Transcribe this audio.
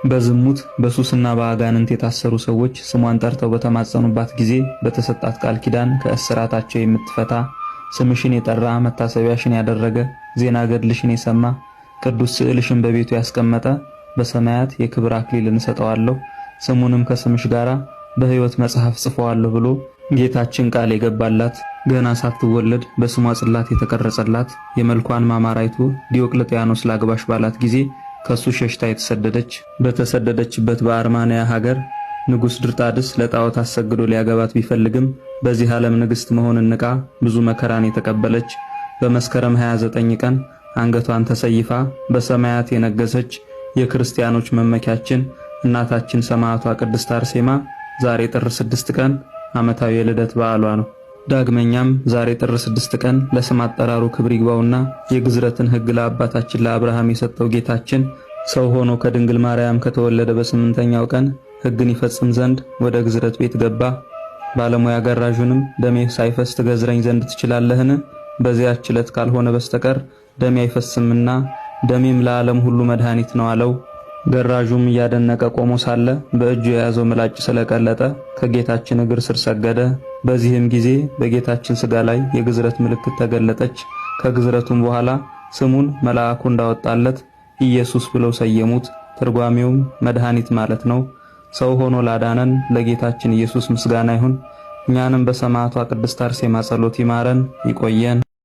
በዝሙት በሱስና በአጋንንት የታሰሩ ሰዎች ስሟን ጠርተው በተማጸኑባት ጊዜ በተሰጣት ቃል ኪዳን ከእስራታቸው የምትፈታ ስምሽን የጠራ መታሰቢያሽን ያደረገ ዜና ገድልሽን የሰማ ቅዱስ ስዕልሽን በቤቱ ያስቀመጠ በሰማያት የክብር አክሊልን እሰጠዋለሁ ስሙንም ከስምሽ ጋራ በሕይወት መጽሐፍ ጽፈዋለሁ ብሎ ጌታችን ቃል የገባላት ገና ሳትወለድ በስሟ ጽላት የተቀረጸላት የመልኳን ማማራይቱ ዲዮቅልጥያኖስ ላግባሽ ባላት ጊዜ ከሱ ሸሽታ የተሰደደች በተሰደደችበት በአርማንያ ሀገር ንጉስ ድርጣድስ ለጣዖት አሰግዶ ሊያገባት ቢፈልግም በዚህ ዓለም ንግስት መሆንን ንቃ ብዙ መከራን የተቀበለች በመስከረም 29 ቀን አንገቷን ተሰይፋ በሰማያት የነገሰች የክርስቲያኖች መመኪያችን እናታችን ሰማዕቷ ቅድስት አርሴማ ዛሬ ጥር 6 ቀን ዓመታዊ የልደት በዓሏ ነው። ዳግመኛም ዛሬ ጥር 6 ቀን ለስም አጠራሩ ክብር ይግባውና የግዝረትን ሕግ ለአባታችን ለአብርሃም የሰጠው ጌታችን ሰው ሆኖ ከድንግል ማርያም ከተወለደ በ8ኛው ቀን ሕግን ይፈጽም ዘንድ ወደ ግዝረት ቤት ገባ። ባለሙያ ገራዡንም ደሜ ሳይፈስ ትገዝረኝ ዘንድ ትችላለህን? በዚያች ዕለት ካልሆነ በስተቀር ደሜ አይፈስምና ደሜም ለዓለም ሁሉ መድኃኒት ነው አለው። ገራዡም እያደነቀ ቆሞ ሳለ በእጁ የያዘው ምላጭ ስለቀለጠ ከጌታችን እግር ስር ሰገደ። በዚህም ጊዜ በጌታችን ሥጋ ላይ የግዝረት ምልክት ተገለጠች። ከግዝረቱም በኋላ ስሙን መልአኩ እንዳወጣለት ኢየሱስ ብለው ሰየሙት። ትርጓሜውም መድኃኒት ማለት ነው። ሰው ሆኖ ላዳነን ለጌታችን ኢየሱስ ምስጋና ይሁን። እኛንም በሰማዕቷ ቅድስት አርሴማ ጸሎት ይማረን ይቆየን።